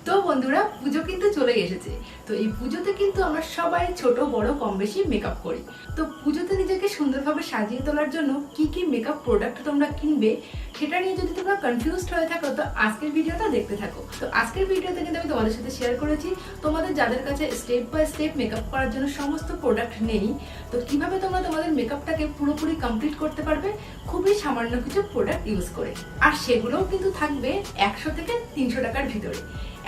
তো বন্ধুরা পুজো কিন্তু চলে এসেছে। তো এই পুজোতে কিন্তু আমরা সবাই ছোট বড় কম বেশি মেকআপ করি। তো পুজোতে নিজেকে সুন্দরভাবে সাজিয়ে তোলার জন্য কি কি মেকআপ প্রোডাক্ট তোমরা কিনবে সেটা নিয়ে যদি তোমরা কনফিউজড হয়ে থাকো তো আজকের ভিডিওটা দেখতে থাকো। তো আজকের ভিডিওতে কিন্তু আমি তোমাদের সাথে শেয়ার করেছি তোমাদের যাদের কাছে স্টেপ বাই স্টেপ মেকআপ করার জন্য সমস্ত প্রোডাক্ট নেই, তো কিভাবে তোমরা তোমাদের মেকআপটাকে পুরোপুরি কমপ্লিট করতে পারবে খুবই সামান্য কিছু প্রোডাক্ট ইউজ করে। আর সেগুলোও কিন্তু থাকবে 100 থেকে 300 টাকার ভিতরে।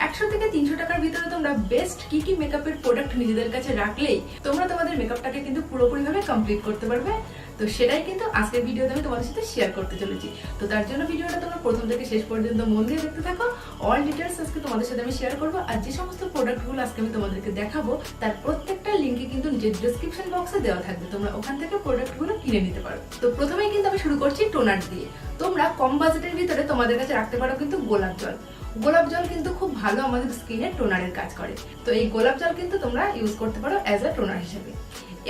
100 থেকে 300 টাকার ভিতরে তোমরা বেস্ট কি কি মেকআপের প্রোডাক্ট নিজেদের কাছে রাখলেই তোমরা তোমাদের মেকআপটাকে কিন্তু পুরোপুরিভাবে কমপ্লিট করতে পারবে। তো সেটাই কিন্তু আজকের ভিডিওতে আমি তোমাদের সাথে শেয়ার করতে চলেছি। তো তার জন্য ভিডিওটা তোমরা প্রথম থেকে শেষ পর্যন্ত মন দিয়ে দেখতে থাকো। অল ডিটেলস আজকে তোমাদের সাথে আমি শেয়ার করবো। আর যে সমস্ত প্রোডাক্টগুলো আজকে আমি তোমাদেরকে দেখাবো তার প্রত্যেকটা লিঙ্কে কিন্তু নিচের ডেসক্রিপশন বক্সে দেওয়া থাকবে, তোমরা ওখান থেকে প্রোডাক্টগুলো কিনে নিতে পারো। তো প্রথমেই কিন্তু আমি শুরু করছি টোনার দিয়ে। তোমরা কম বাজেটের ভিতরে তোমাদের কাছে রাখতে পারো কিন্তু গোলাপ জল। গোলাপ জল কিন্তু খুব ভালো আমাদের স্কিনে টোনারের কাজ করে। তো এই গোলাপ জল কিন্তু তোমরা ইউজ করতে পারো অ্যাজ আ টোনার হিসেবে।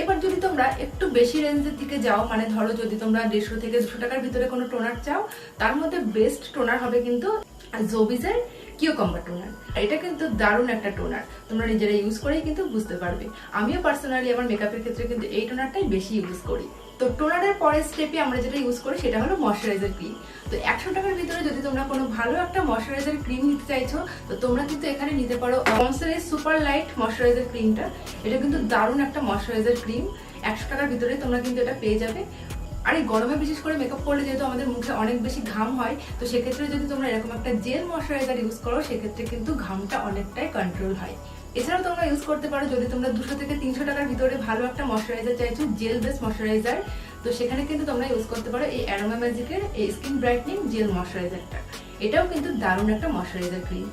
এবার যদি তোমরা একটু বেশি রেঞ্জের দিকে যাও, মানে ধরো যদি তোমরা 150 থেকে 200 টাকার ভিতরে কোনো টোনার চাও, তার মধ্যে বেস্ট টোনার হবে কিন্তু জোবিজের কিউকাম্বার টোনার। এটা কিন্তু দারুণ একটা টোনার, তোমরা নিজেরা ইউজ করেই কিন্তু বুঝতে পারবে। আমিও পার্সোনালি আমার মেকআপের ক্ষেত্রে কিন্তু এই টোনারটাই বেশি ইউজ করি। তো টোনারের পরের স্টেপে আমরা যেটা ইউজ করি সেটা হলো ময়শ্চারাইজার ক্রিম। তো 100 টাকার ভিতরে যদি তোমরা কোনো ভালো একটা ময়শ্চারাইজার ক্রিম নিতে চাইছো তো তোমরা কিন্তু এখানে নিতে পারো পন্ডসের সুপার লাইট ময়শ্চারাইজার ক্রিমটা। এটা কিন্তু দারুণ একটা ময়শ্চারাইজার ক্রিম, 100 টাকার ভিতরে তোমরা কিন্তু এটা পেয়ে যাবে। আর এই গরমে বিশেষ করে মেকআপ করলে যেহেতু আমাদের মুখে অনেক বেশি ঘাম হয়, তো সেক্ষেত্রে যদি তোমরা এরকম একটা জেল ময়শ্চারাইজার ইউজ করো সেক্ষেত্রে কিন্তু ঘামটা অনেকটাই কন্ট্রোল হয়। এছাড়াও তোমরা ইউজ করতে পারো যদি তোমরা 200 থেকে 300 টাকার ভিতরে ভালো একটা ময়শ্চারাইজার চাইছো, জেল বেস ময়শ্চারাইজার, তো সেখানে কিন্তু তোমরা ইউজ করতে পারো এই অ্যারোমা ম্যাজিকের এই স্কিন ব্রাইটনিং জেল ময়শ্চারাইজারটা। এটাও কিন্তু দারুণ একটা ময়শ্চারাইজার ক্রিম।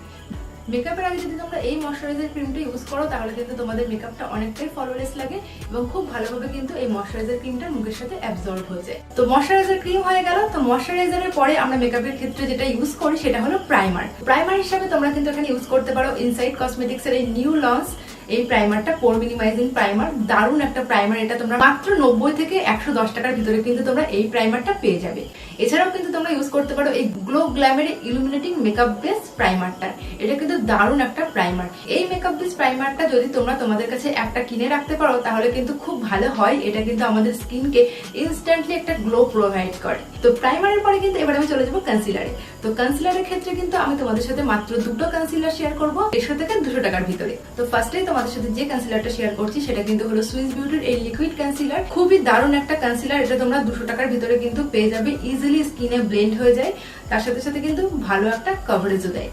মেকআপের আগে যদি তোমরা এই ময়শ্চারাইজার ক্রিমটা ইউজ করো তাহলে কিন্তু তোমাদের মেকআপটা অনেকটাই ফ্ললেস লাগে এবং খুব ভালোভাবে কিন্তু এই ময়শ্চারাইজার ক্রিমটা মুখের সাথে অ্যাবজর্ব হয়ে যায়। তো ময়শ্চারাইজার ক্রিম হয়ে গেল। তো ময়শ্চারাইজারের পরে আমরা মেকআপের ক্ষেত্রে যেটা ইউজ করি সেটা হলো প্রাইমার। প্রাইমার হিসেবে তোমরা কিন্তু এখানে ইউজ করতে পারো ইনসাইড কসমেটিক্স এর এই নিউ লঞ্চ এই প্রাইমারটা, পোর মিনিমাইজিং প্রাইমার। দারুণ একটা প্রাইমার, এটা তোমরা মাত্র 90 থেকে 110 টাকার ভিতরে কিন্তু তোমরা এই প্রাইমারটা পেয়ে যাবে। এছাড়াও কিন্তু তোমরা ইউজ করতে পারো এই গ্লো গ্ল্যামের ইলুমিনেটিং মেকআপ বেস প্রাইমারটা। এটা কিন্তু দারুণ একটা প্রাইমার। এই মেকআপ বেস প্রাইমারটা যদি তোমরা তোমাদের কাছে একটা কিনে রাখতে পারো তাহলে কিন্তু খুব ভালো হয়। এটা কিন্তু আমাদের স্কিনকে ইনস্ট্যান্টলি একটা গ্লো প্রোভাইড করে। তো প্রাইমারের পরে কিন্তু এবার আমি চলে যাবো কনসিলারে। তো কনসিলারের ক্ষেত্রে কিন্তু আমি তোমাদের সাথে মাত্র দুটো কনসিলার শেয়ার করবো 150 থেকে 200 টাকার ভিতরে। তো ফার্স্টেই তোমাদের সাথে যে কনসিলারটা শেয়ার করছি সেটা কিন্তু হলো সুইস বিউটির এই লিকুইড কনসিলার। খুবই দারুণ একটা কনসিলার, এটা তোমরা 200 টাকার ভিতরে কিন্তু পেয়ে যাবে। ইজিলি স্কিনে ব্লেন্ড হয়ে যায়, তার সাথে সাথে কিন্তু ভালো একটা কভারেজও দেয়।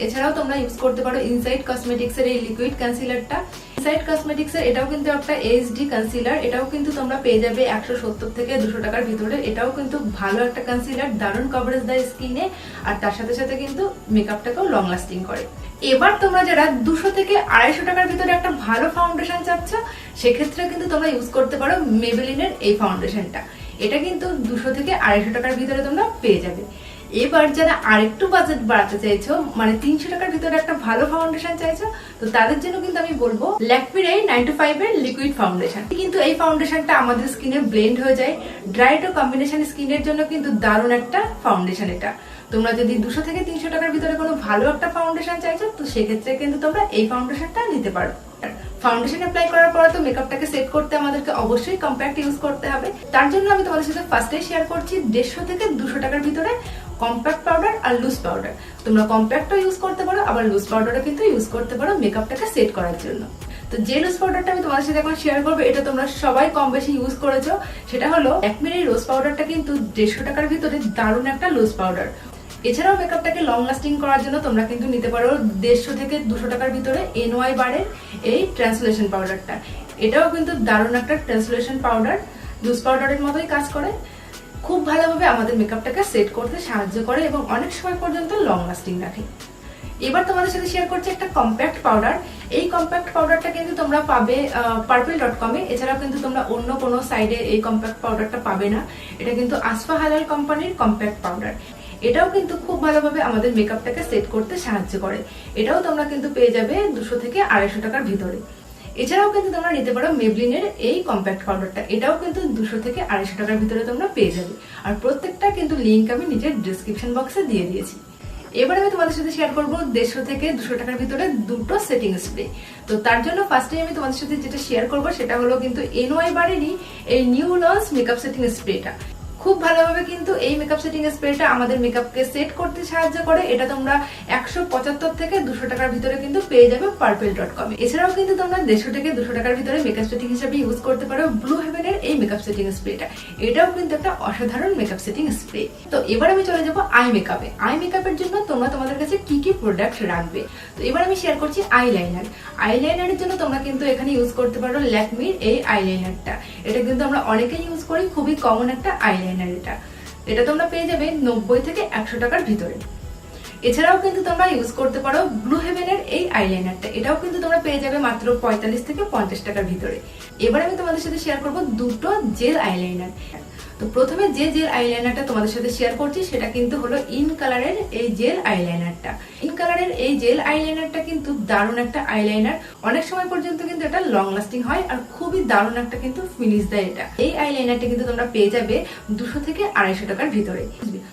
এছাড়াও তোমরা ইউজ করতে পারো ইনসাইড কসমেটিক্স এর এই লিকুইড কনসিলারটা। ইনসাইড কসমেটিক্স এর এটাও কিন্তু একটা এইচডি কনসিলার। এটাও কিন্তু তোমরা পেয়ে যাবে 170 থেকে 200 টাকার ভিতরে। এটাও কিন্তু ভালো একটা কনসিলার, দারুণ কভারেজ দেয় স্কিনে আর তার সাথে সাথে কিন্তু মেকআপটাকেও লং লাস্টিং করে। এবার তোমরা যারা 200 থেকে 250 টাকার ভিতরে একটা ভালো ফাউন্ডেশন চাচ্ছ সেক্ষেত্রে কিন্তু তোমরা ইউজ করতে পারো মেবেলিনের এই ফাউন্ডেশনটা। এটা কিন্তু 200 থেকে 250 টাকার ভিতরে তোমরা পেয়ে যাবে। এবার যারা আরেকটু বাজেট বাড়াতে চাইছো, মানে 300 টাকার ভিতরে একটা ভালো ফাউন্ডেশন চাইছো, তো তাদের জন্য কিন্তু আমি বলবো ল্যাকমির এই 925 এর লিকুইড ফাউন্ডেশন। কিন্তু এই ফাউন্ডেশনটা আমাদের স্কিনে ব্লেন্ড হয়ে যায়, ড্রাই টু কম্বিনেশন স্কিনের জন্য কিন্তু দারুণ একটা ফাউন্ডেশন এটা। তোমরা যদি 200 থেকে 300 টাকার ভিতরে কোনো ভালো একটা ফাউন্ডেশন চাইছো তো সেক্ষেত্রে কিন্তু তোমরা এই ফাউন্ডেশনটা নিতে পারো। ফাউন্ডেশন অ্যাপ্লাই করার পরে তো মেকআপটাকে সেট করতে আমাদেরকে অবশ্যই কম্প্যাক্ট ইউজ করতে হবে। তার জন্য আমি তোমাদের সাথে ফার্স্টে শেয়ার করছি 150 থেকে 200 টাকার ভিতরে কম্প্যাক্ট পাউডার আর লুজ পাউডার। তোমরা কম্প্যাক্টও ইউজ করতে পারো আবার লুজ পাউডারও কিন্তু ইউজ করতে পারো মেকআপটাকে সেট করার জন্য। তো যে লুজ পাউডারটা আমি তোমাদের সাথে এখন শেয়ার করবো এটা তোমরা সবাই কম বেশি ইউজ করেছো, সেটা হলো ল্যাকমির এই রোজ পাউডারটা কিন্তু 150 টাকার ভিতরে দারুণ একটা লুজ পাউডার। এছাড়াও মেকআপটাকে লং লাস্টিং করার জন্য তোমরা কিন্তু নিতে পারো 150 থেকে 200 টাকার ভিতরে এনওয়াই বারের এই ট্রান্সলেশন পাউডারটা। এটাও কিন্তু দারুণ একটা ট্রান্সলেশন পাউডার, লুজ পাউডারের মতোই কাজ করে, খুব ভালোভাবে আমাদের মেকআপটাকে সেট করতে সাহায্য করে এবং অনেক সময় পর্যন্ত লং লাস্টিং রাখে। এবার তোমাদের সাথে শেয়ার করছি একটা কম্প্যাক্ট পাউডার। এই কম্প্যাক্ট পাউডারটা কিন্তু তোমরা পাবে purple.com এ। এছাড়াও কিন্তু তোমরা অন্য কোনো সাইডে এই কম্প্যাক্ট পাউডারটা পাবে না। এটা কিন্তু আসফা হালাল কোম্পানির কম্প্যাক্ট পাউডার। এটাও কিন্তু খুব ভালোভাবে আমাদের মেকআপটাকে সেট করতে সাহায্য করে। এটাও তোমরা কিন্তু পেয়ে যাবে 200 থেকে 250 টাকার ভিতরে। এছাড়াও কিন্তু তোমরা নিতে পারো মেবলিনের এই কম্প্যাক্ট পাউডারটা। এটাও কিন্তু 200 থেকে 250 টাকার ভিতরে তোমরা পেয়ে যাবে। আর প্রত্যেকটা কিন্তু লিঙ্ক আমি নিজের ডেসক্রিপশন বক্সে দিয়ে দিয়েছি। এবার আমি তোমাদের সাথে শেয়ার করবো 150 থেকে 200 টাকার ভিতরে দুটো সেটিং স্প্রে। তো তার জন্য ফার্স্টে আমি তোমাদের সাথে যেটা শেয়ার করবো সেটা হলো কিন্তু NY বারেরই এই নিউ লঞ্চ মেকআপ সেটিং স্প্রেটা। খুব ভালোভাবে কিন্তু এই মেকআপ সেটিং স্প্রেটা আমাদের মেকআপকে সেট করতে সাহায্য করে। এটা তোমরা 175 থেকে 200 টাকার ভিতরে কিন্তু পেয়ে যাবে purple.com এ। এছাড়াও কিন্তু তোমরা 150 থেকে 200 টাকার ভিতরে মেকআপ সেটিং হিসেবে ইউজ করতে পারো ব্লু হেভেনের এই মেকআপ সেটিং স্প্রেটা। এটাও কিন্তু একটা অসাধারণ মেকআপ সেটিং স্প্রে। তো এবার আমি চলে যাবো আই মেকআপে। আই মেকআপের জন্য তোমরা তোমাদের কাছে কি কি প্রোডাক্ট রাখবে। তো এবার আমি শেয়ার করছি আইলাইনার। আইলাইনারের জন্য তোমরা কিন্তু এখানে ইউজ করতে পারো ল্যাকমির এই আইলাইনারটা। এটা কিন্তু আমরা অনেকেই ইউজ করি, খুবই কমন একটা আইলাইনার। এটা তোমরা পেয়ে যাবে 90 থেকে 100 টাকার ভিতরে। এছাড়াও কিন্তু তোমরা ইউজ করতে পারো ব্লু হেভেনের এই আইলাইনারটা। এটাও কিন্তু তোমরা পেয়ে যাবে মাত্র 45 থেকে 50 টাকার ভিতরে। এবার আমি তোমাদের সাথে শেয়ার করব দুটো জেল আইলাইনার। তো প্রথমে যে জেল আইলাইনারটা তোমাদের সাথে শেয়ার করছি সেটা কিন্তু হলো ইন কালারের এই জেল আইলাইনারটা। ইন কালারের এই জেল আইলাইনারটা কিন্তু দারুণ একটা আইলাইনার। অনেক সময় পর্যন্ত কিন্তু এটা লং লাস্টিং হয় আর খুবই দারুণ একটা কিন্তু ফিনিশ দেয় এটা। এই আইলাইনারটা কিন্তু তোমরা পেয়ে যাবে 200 থেকে 250 টাকার ভিতরে।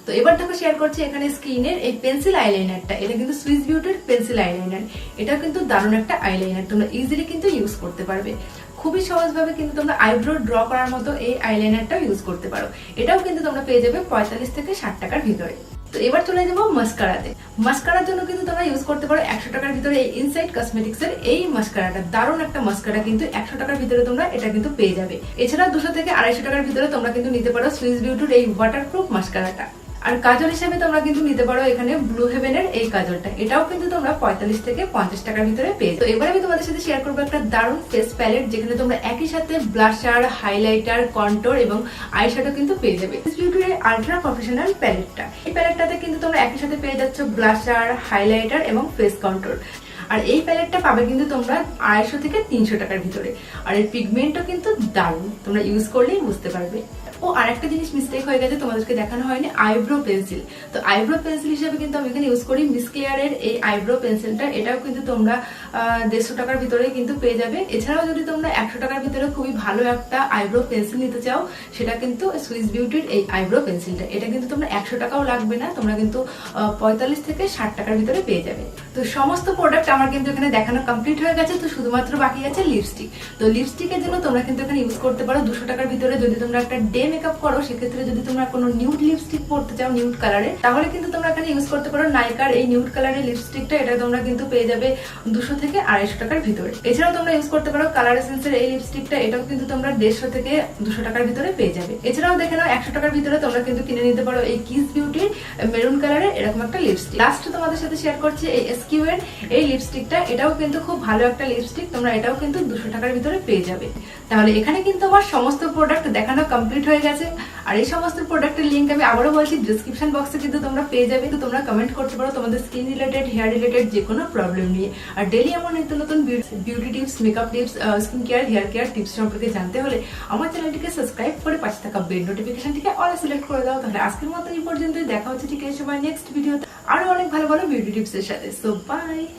তো এবার দেখো শেয়ার করছি এখানে স্কিনের এই পেন্সিল আইলাইনারটা। এটা কিন্তু সুইস বিউটির পেন্সিল আইলাইনার। এটা কিন্তু দারুণ একটা আইলাইনার, তোমরা ইজিলি কিন্তু ইউজ করতে পারবে। খুবই সহজভাবে কিন্তু তোমরা আইব্রো ড্র করার মতো এই আইলাইনারটাও ইউজ করতে পারো। এটাও কিন্তু তোমরা পেয়ে যাবে 45 থেকে 60 টাকার ভিতরে। তো এবার চলে যাবো মাস্কারাতে। মাস্কারার জন্য কিন্তু তোমরা ইউজ করতে পারো 100 টাকার ভিতরে এই ইনসাইড কসমেটিক্স এর এই মাস্কারাটা। দারুণ একটা মাস্কারা, কিন্তু 100 টাকার ভিতরে তোমরা এটা কিন্তু পেয়ে যাবে। এছাড়া 200 থেকে 250 টাকার ভিতরে তোমরা কিন্তু নিতে পারো সুইস বিউটির এই ওয়াটারপ্রুফ মাস্কারাটা। আর কাজল হিসেবে তোমরা কিন্তু নিতে পারো এখানে ব্লু হেভেনের এই কাজলটা। এটাও কিন্তু তোমরা 45 থেকে 50 টাকার ভিতরে পেয়ে। তো এবার আমি তোমাদের সাথে শেয়ার করবো একটা দারুণ ফেস প্যালেট, যেখানে তোমরা একই সাথে ব্লাশার, হাইলাইটার, কন্ট্যুর এবং আইশ্যাডো কিন্তু পেয়ে যাবে। বিউটির আল্ট্রা প্রফেশনাল প্যালেটটা, এই প্যালেটটাতে কিন্তু তোমরা একই সাথে পেয়ে যাচ্ছ ব্লাশার, হাইলাইটার এবং ফেস কন্ট্যুর। আর এই প্যালেটটা পাবে কিন্তু তোমরা 250 থেকে 300 টাকার ভিতরে। আর এর পিগমেন্টও কিন্তু দারুণ, তোমরা ইউজ করলেই বুঝতে পারবে। ও আরেকটা জিনিস মিস্টেক হয়ে গেছে, তোমাদেরকে দেখানো হয়নি, আইব্রো পেন্সিল। তো আইব্রো পেন্সিল হিসেবে কিন্তু আমি এখানে ইউজ করি মিস ক্লিয়ারের এই আইব্রো পেন্সিলটা। এটাও কিন্তু তোমরা 150 টাকার ভিতরে কিন্তু পেয়ে যাবে। এছাড়াও যদি তোমরা 100 টাকার ভিতরে খুবই ভালো একটা আইব্রো পেন্সিল নিতে চাও, সেটা কিন্তু সুইস বিউটির এই আইব্রো পেন্সিলটা। এটা কিন্তু তোমরা 100 টাকাও লাগবে না, তোমরা কিন্তু 45 থেকে 60 টাকার ভিতরে পেয়ে যাবে। তো সমস্ত প্রোডাক্ট আমার কিন্তু এখানে দেখানো কমপ্লিট হয়ে গেছে। তো শুধুমাত্র বাকি আছে লিপস্টিক। তো লিপস্টিকের জন্য তোমরা কিন্তু এখানে ইউজ করতে পারো 200 টাকার ভিতরে। যদি তোমরা একটা ডে মেকআপ করো, সেক্ষেত্রে যদি তোমরা কোনো নিউড লিপস্টিক পরতে চাও নিউড কালারে, তাহলে কিন্তু তোমরা এখানে ইউজ করতে পারো নাইকার এই নিউড কালারের লিপস্টিকটা। এটা তোমরা কিন্তু পেয়ে যাবে 200 থেকে 250 টাকার ভিতরে। এছাড়াও তোমরা ইউজ করতে পারো কালার এসেন্সের এই লিপস্টিকটা। এটাও কিন্তু তোমরা 150 থেকে 200 টাকার ভিতরে পেয়ে যাবে। এছাড়াও দেখে নাও 100 টাকার ভিতরে তোমরা কিন্তু কিনে নিতে পারো এই কিস বিউটির মেরুন কালারের এরকম একটা লিপস্টিক। লাস্ট তোমাদের সাথে শেয়ার করছি এই SQ এর এই লিপস্টিকটা। এটাও কিন্তু খুব ভালো একটা লিপস্টিক, তোমরা এটাও কিন্তু 200 টাকার ভিতরে পেয়ে যাবে। তাহলে এখানে কিন্তু আমার সমস্ত প্রোডাক্ট দেখানো কমপ্লিট হয়ে গেছে। আর এই সমস্ত প্রোডাক্টের লিংক আমি আবারও বলছি ডিসক্রিপশন বক্সে কিন্তু তোমরা পেয়ে যাবে। তো তোমরা কমেন্ট করতে পারো তোমাদের স্কিন রিলেটেড, হেয়ার রিলেটেড যে কোনো প্রবলেম নিয়ে। আর ডেইলি আমার নিত্য নতুন beauty tips, makeup tips, skin care, hair care tips সম্পর্কে জানতে হলে আমার চ্যানেলটিকে সাবস্ক্রাইব করে পাশে থাকা বেল নোটিফিকেশনটিকে অল সিলেক্ট করে দাও। তাহলে আজকের মতো এই পর্যন্তই, দেখা হচ্ছে ঠিক এই সময় নেক্সট ভিডিওতে আরো অনেক ভালো ভালো বিউটি টিপস এর সাথে। So by.